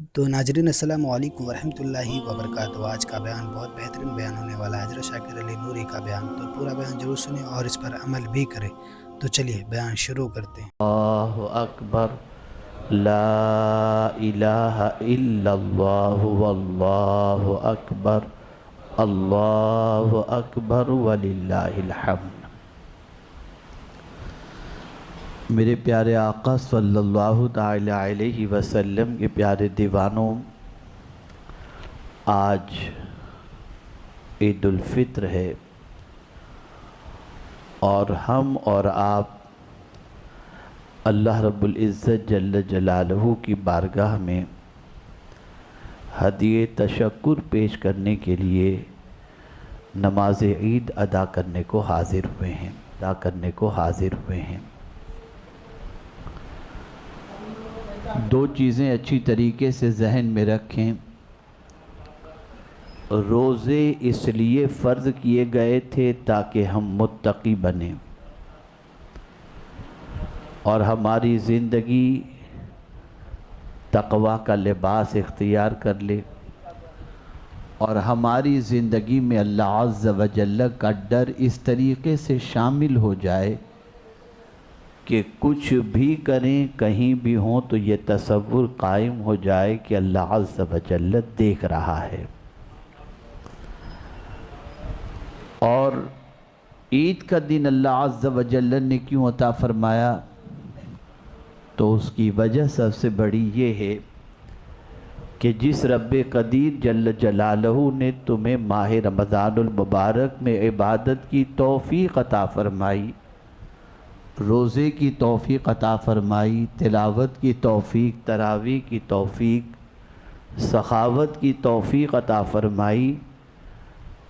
تو ناظرین السلام علیکم ورحمۃ اللہ وبرکاتہ۔ آج کا بیان بہت بہترین بیان ہونے والا ہے، حضرت شاکر علی نوری کا بیان۔ تو پورا بیان ضرور سنیں اور اس پر عمل بھی کریں۔ تو چلیے بیان شروع کرتے ہیں۔ اللہ اکبر، لا الہ الا اللہ واللہ اکبر، اللہ اکبر وللہ الحمد۔ میرے پیارے آقا صلی اللہ تعالی علیہ وسلم کے پیارے دیوانوں، آج عید الفطر ہے اور ہم اور آپ اللہ رب العزت جل جلالہ کی بارگاہ میں ہدیہ تشکر پیش کرنے کے لیے نماز عید ادا کرنے کو حاضر ہوئے ہیں۔ دو چیزیں اچھی طریقے سے ذہن میں رکھیں۔ روزے اس لیے فرض کیے گئے تھے تاکہ ہم متقی بنیں اور ہماری زندگی تقوی کا لباس اختیار کر لے اور ہماری زندگی میں اللہ عز و جل کا ڈر اس طریقے سے شامل ہو جائے کہ کچھ بھی کریں، کہیں بھی ہوں تو یہ تصور قائم ہو جائے کہ اللہ عز و جل دیکھ رہا ہے۔ اور عید کا دن اللہ عز و جل نے کیوں عطا فرمایا؟ تو اس کی وجہ سب سے بڑی یہ ہے کہ جس رب قدیر جل جلالہ نے تمہیں ماہ رمضان المبارک میں عبادت کی توفیق عطا فرمائی، روزے کی توفیق عطا فرمائی، تلاوت کی توفیق، تراویح کی توفیق، سخاوت کی توفیق عطا فرمائی،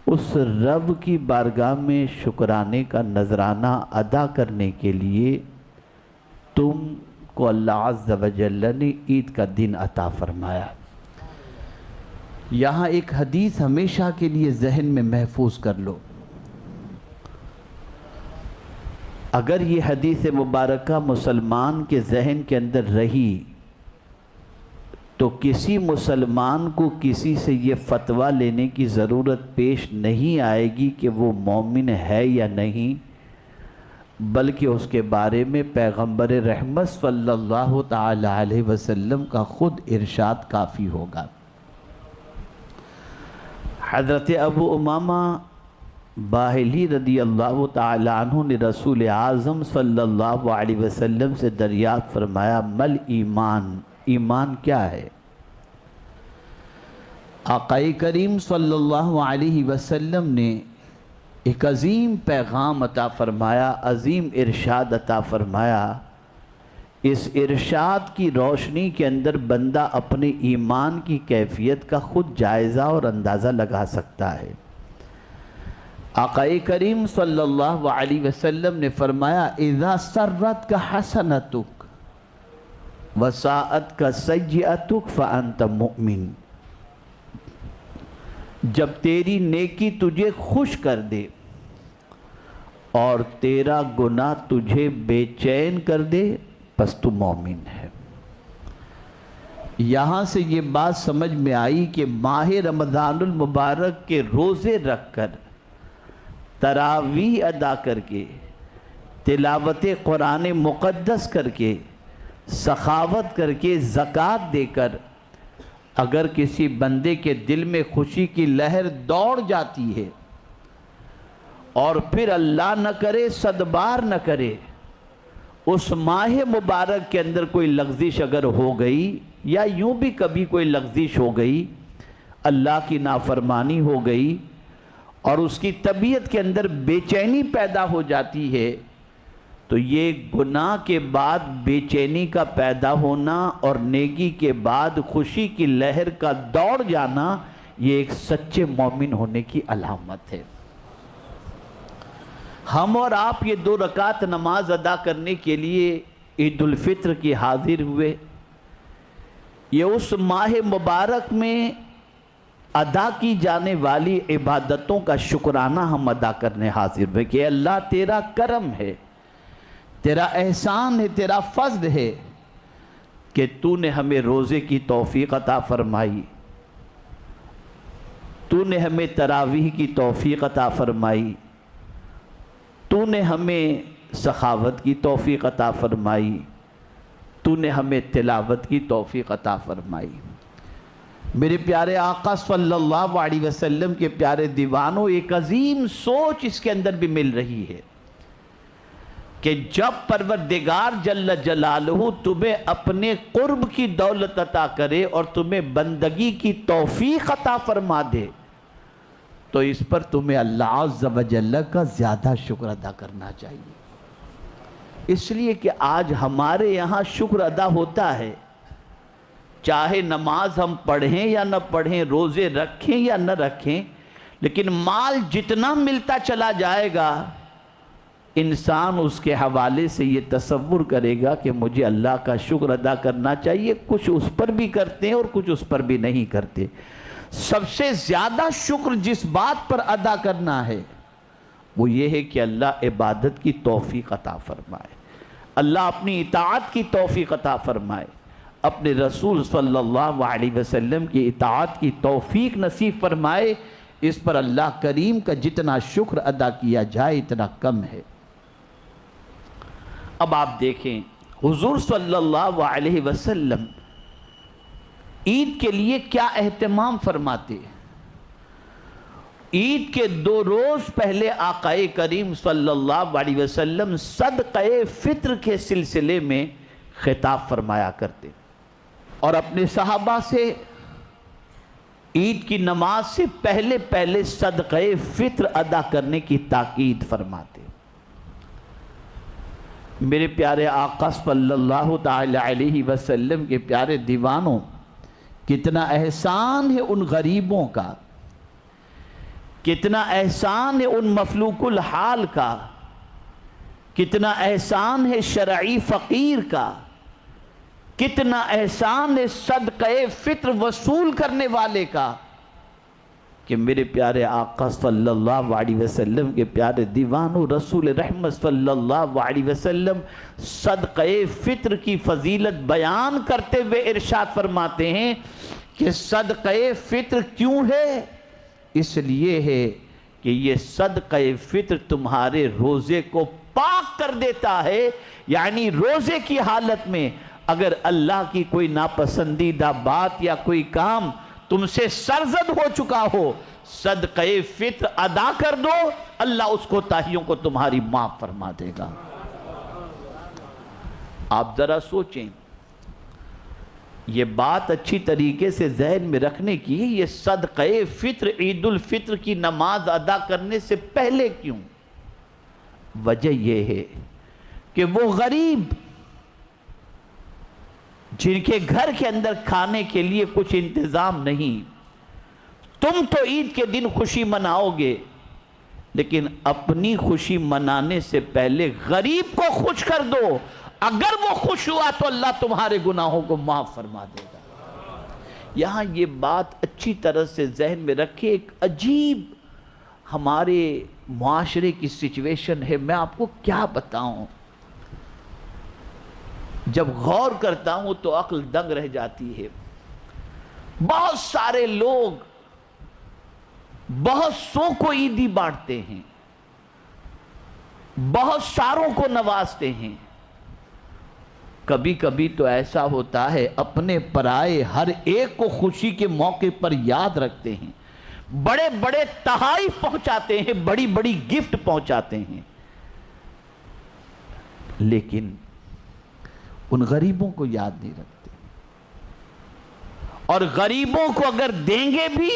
اس رب کی بارگاہ میں شکرانے کا نذرانہ ادا کرنے کے لیے تم کو اللہ عز و جل نے عید کا دن عطا فرمایا۔ یہاں ایک حدیث ہمیشہ کے لیے ذہن میں محفوظ کر لو۔ اگر یہ حدیث مبارکہ مسلمان کے ذہن کے اندر رہی تو کسی مسلمان کو کسی سے یہ فتویٰ لینے کی ضرورت پیش نہیں آئے گی کہ وہ مومن ہے یا نہیں، بلکہ اس کے بارے میں پیغمبر رحمت صلی اللہ تعالی علیہ وسلم کا خود ارشاد کافی ہوگا۔ حضرت ابو امامہ باہلی رضی اللہ تعالی عنہ نے رسول اعظم صلی اللہ علیہ وسلم سے دریافت فرمایا، مل ایمان، ایمان کیا ہے؟ آقا کریم صلی اللہ علیہ وسلم نے ایک عظیم پیغام عطا فرمایا، عظیم ارشاد عطا فرمایا۔ اس ارشاد کی روشنی کے اندر بندہ اپنے ایمان کی کیفیت کا خود جائزہ اور اندازہ لگا سکتا ہے۔ آقا کریم صلی اللہ علیہ وسلم نے فرمایا، اذا سرتک حسنتک وساءتک سیئتک فانت مؤمن۔ جب تیری نیکی تجھے خوش کر دے اور تیرا گناہ تجھے بے چین کر دے پس تو مومن ہے۔ یہاں سے یہ بات سمجھ میں آئی کہ ماہ رمضان المبارک کے روزے رکھ کر، تراویح ادا کر کے، تلاوت قرآن مقدس کر کے، سخاوت کر کے، زکوٰۃ دے کر، اگر کسی بندے کے دل میں خوشی کی لہر دوڑ جاتی ہے اور پھر اللہ نہ کرے صدبار نہ کرے اس ماہ مبارک کے اندر کوئی لغزش اگر ہو گئی یا یوں بھی کبھی کوئی لغزش ہو گئی، اللہ کی نافرمانی ہو گئی اور اس کی طبیعت کے اندر بے چینی پیدا ہو جاتی ہے، تو یہ گناہ کے بعد بے چینی کا پیدا ہونا اور نیکی کے بعد خوشی کی لہر کا دوڑ جانا، یہ ایک سچے مومن ہونے کی علامت ہے۔ ہم اور آپ یہ 2 رکعت نماز ادا کرنے کے لیے عید الفطر کی حاضر ہوئے، یہ اس ماہ مبارک میں ادا کی جانے والی عبادتوں کا شکرانہ ہم ادا کرنے حاضر ہوئے کہ اللہ تیرا کرم ہے، تیرا احسان ہے، تیرا فضل ہے، کہ تو نے ہمیں روزے کی توفیق عطا فرمائی، تو نے ہمیں تراویح کی توفیق عطا فرمائی، تو نے ہمیں سخاوت کی توفیق عطا فرمائی، تو نے ہمیں تلاوت کی توفیق عطا فرمائی۔ میرے پیارے آقا صلی اللہ علیہ وسلم کے پیارے دیوانوں، ایک عظیم سوچ اس کے اندر بھی مل رہی ہے کہ جب پروردگار جل جلالہ تمہیں اپنے قرب کی دولت عطا کرے اور تمہیں بندگی کی توفیق عطا فرما دے تو اس پر تمہیں اللہ عز و جل کا زیادہ شکر ادا کرنا چاہیے۔ اس لیے کہ آج ہمارے یہاں شکر ادا ہوتا ہے، چاہے نماز ہم پڑھیں یا نہ پڑھیں، روزے رکھیں یا نہ رکھیں، لیکن مال جتنا ملتا چلا جائے گا انسان اس کے حوالے سے یہ تصور کرے گا کہ مجھے اللہ کا شکر ادا کرنا چاہیے۔ کچھ اس پر بھی کرتے ہیں اور کچھ اس پر بھی نہیں کرتے۔ سب سے زیادہ شکر جس بات پر ادا کرنا ہے وہ یہ ہے کہ اللہ عبادت کی توفیق عطا فرمائے، اللہ اپنی اطاعت کی توفیق عطا فرمائے، اپنے رسول صلی اللہ علیہ وسلم کی اطاعت کی توفیق نصیب فرمائے۔ اس پر اللہ کریم کا جتنا شکر ادا کیا جائے اتنا کم ہے۔ اب آپ دیکھیں حضور صلی اللہ علیہ وسلم عید کے لیے کیا اہتمام فرماتے ہیں۔ عید کے 2 روز پہلے آقا کریم صلی اللہ علیہ وسلم صدقہ فطر کے سلسلے میں خطاب فرمایا کرتے اور اپنے صحابہ سے عید کی نماز سے پہلے صدقہ فطر ادا کرنے کی تاکید فرماتے۔ میرے پیارے آقا صلی اللہ تعالی علیہ وسلم کے پیارے دیوانوں، کتنا احسان ہے ان غریبوں کا، کتنا احسان ہے ان مفلوک الحال کا، کتنا احسان ہے شرعی فقیر کا، کتنا احسان ہے صدقہ فطر وصول کرنے والے کا کہ میرے پیارے آقا صلی اللہ علیہ وسلم کے پیارے دیوانوں، رسول رحمت صلی اللہ علیہ وسلم صدقہ فطر کی فضیلت بیان کرتے ہوئے ارشاد فرماتے ہیں کہ صدقہ فطر کیوں ہے؟ اس لیے ہے کہ یہ صدقہ فطر تمہارے روزے کو پاک کر دیتا ہے، یعنی روزے کی حالت میں اگر اللہ کی کوئی ناپسندیدہ بات یا کوئی کام تم سے سرزد ہو چکا ہو، صدقہ فطر ادا کر دو، اللہ اس کوتاہیوں کو تمہاری معاف فرما دے گا۔ آپ ذرا سوچیں، یہ بات اچھی طریقے سے ذہن میں رکھنے کی ہے، یہ صدقہ فطر عید الفطر کی نماز ادا کرنے سے پہلے کیوں؟ وجہ یہ ہے کہ وہ غریب جن کے گھر کے اندر کھانے کے لیے کچھ انتظام نہیں، تم تو عید کے دن خوشی مناؤ گے لیکن اپنی خوشی منانے سے پہلے غریب کو خوش کر دو، اگر وہ خوش ہوا تو اللہ تمہارے گناہوں کو معاف فرما دے گا۔ یہاں یہ بات اچھی طرح سے ذہن میں رکھے، ایک عجیب ہمارے معاشرے کی سچویشن ہے، میں آپ کو کیا بتاؤں، جب غور کرتا ہوں تو عقل دنگ رہ جاتی ہے۔ بہت سارے لوگ بہت سو کو عیدی بانٹتے ہیں، بہت ساروں کو نوازتے ہیں، کبھی کبھی تو ایسا ہوتا ہے اپنے پرائے ہر ایک کو خوشی کے موقع پر یاد رکھتے ہیں، بڑے بڑے تحائف پہنچاتے ہیں، بڑی بڑی گفٹ پہنچاتے ہیں، لیکن ان غریبوں کو یاد نہیں رکھتے، اور غریبوں کو اگر دیں گے بھی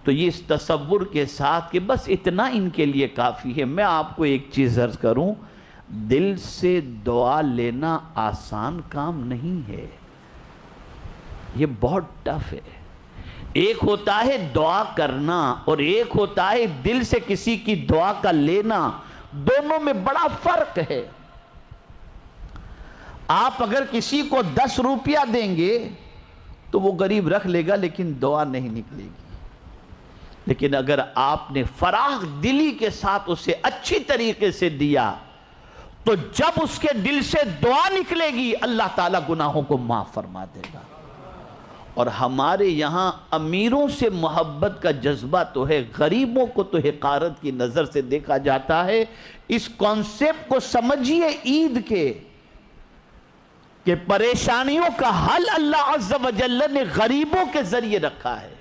تو یہ اس تصور کے ساتھ کہ بس اتنا ان کے لیے کافی ہے۔ میں آپ کو ایک چیز عرض کروں، دل سے دعا لینا آسان کام نہیں ہے، یہ بہت ٹف ہے۔ ایک ہوتا ہے دعا کرنا اور ایک ہوتا ہے دل سے کسی کی دعا کا لینا، دونوں میں بڑا فرق ہے۔ آپ اگر کسی کو 10 روپیہ دیں گے تو وہ غریب رکھ لے گا لیکن دعا نہیں نکلے گی، لیکن اگر آپ نے فراخ دلی کے ساتھ اسے اچھی طریقے سے دیا تو جب اس کے دل سے دعا نکلے گی اللہ تعالیٰ گناہوں کو معاف فرما دے گا۔ اور ہمارے یہاں امیروں سے محبت کا جذبہ تو ہے، غریبوں کو تو حقارت کی نظر سے دیکھا جاتا ہے۔ اس کانسیپٹ کو سمجھیے عید کے کہ پریشانیوں کا حل اللہ عز و جل نے غریبوں کے ذریعے رکھا ہے،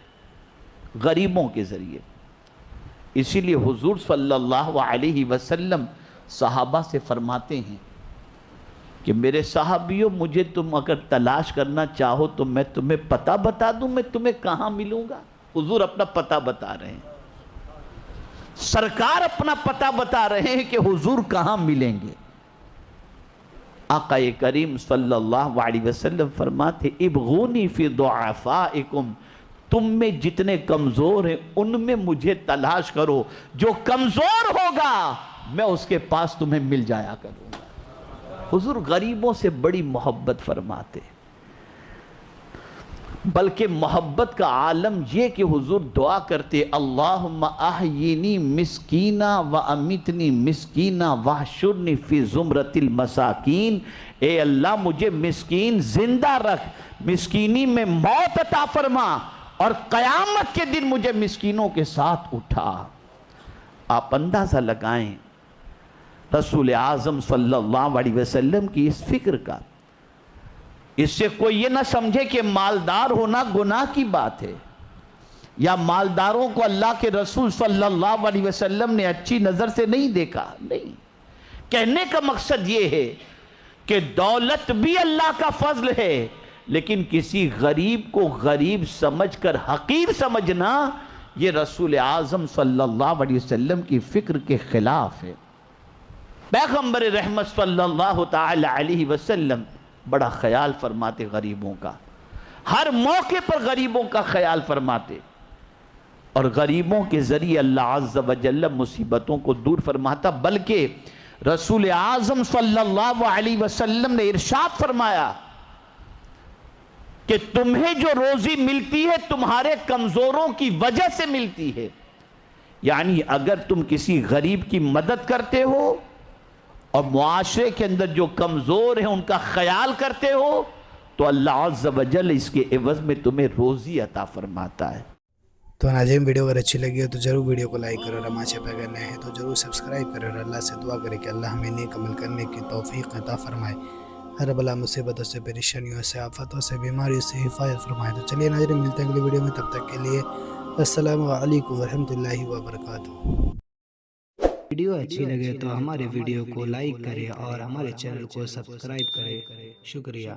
غریبوں کے ذریعے۔ اسی لیے حضور صلی اللہ علیہ وسلم صحابہ سے فرماتے ہیں کہ میرے صحابیوں، مجھے تم اگر تلاش کرنا چاہو تو میں تمہیں پتہ بتا دوں میں تمہیں کہاں ملوں گا۔ حضور اپنا پتہ بتا رہے ہیں، سرکار اپنا پتہ بتا رہے ہیں کہ حضور کہاں ملیں گے۔ آقا کریم صلی اللہ علیہ وسلم فرماتے ابغونی فی ضعفائکم، تم میں جتنے کمزور ہیں ان میں مجھے تلاش کرو، جو کمزور ہوگا میں اس کے پاس تمہیں مل جایا کروں گا۔ حضور غریبوں سے بڑی محبت فرماتے، بلکہ محبت کا عالم یہ کہ حضور دعا کرتے اللہم احیینی مسکینہ و امیتنی مسکینہ واحشرنی فی زمرۃ المساکین، اے اللہ مجھے مسکین زندہ رکھ، مسکینی میں موت عطا فرما، اور قیامت کے دن مجھے مسکینوں کے ساتھ اٹھا۔ آپ اندازہ لگائیں رسول اعظم صلی اللہ علیہ وسلم کی اس فکر کا۔ اس سے کوئی یہ نہ سمجھے کہ مالدار ہونا گناہ کی بات ہے، یا مالداروں کو اللہ کے رسول صلی اللہ علیہ وسلم نے اچھی نظر سے نہیں دیکھا، نہیں۔ کہنے کا مقصد یہ ہے کہ دولت بھی اللہ کا فضل ہے، لیکن کسی غریب کو غریب سمجھ کر حقیر سمجھنا یہ رسول اعظم صلی اللہ علیہ وسلم کی فکر کے خلاف ہے۔ پیغمبر رحمت صلی اللہ تعالی علیہ وسلم بڑا خیال فرماتے غریبوں کا، ہر موقع پر غریبوں کا خیال فرماتے، اور غریبوں کے ذریعے اللہ عز و جل مصیبتوں کو دور فرماتا۔ بلکہ رسول اعظم صلی اللہ علیہ وسلم نے ارشاد فرمایا کہ تمہیں جو روزی ملتی ہے تمہارے کمزوروں کی وجہ سے ملتی ہے، یعنی اگر تم کسی غریب کی مدد کرتے ہو اور معاشرے کے اندر جو کمزور ہیں ان کا خیال کرتے ہو تو اللہ عز و جل اس کے عوض میں تمہیں روزی عطا فرماتا ہے۔ تو ناظرین ویڈیو اگر اچھی لگی ہو تو ضرور ویڈیو کو لائک کرو، اور ہمارے چینل پہ اگر نئے ہیں تو ضرور سبسکرائب کرو، اور اللہ سے دعا کرے کہ اللہ ہمیں نیک عمل کرنے کی توفیق عطا فرمائے، ہر بلا مصیبتوں سے، پریشانیوں سے، آفتوں سے، بیماریوں سے حفاظت فرمائے۔ تو چلیے ناظرین ملتے ہیں اگلی ویڈیو میں، تب تک کے لیے السلام علیکم ورحمۃ اللہ وبرکاتہ۔ ویڈیو اچھی لگے تو ہمارے ویڈیو کو لائک کریں اور ہمارے چینل کو سبسکرائب کریں۔ شکریہ۔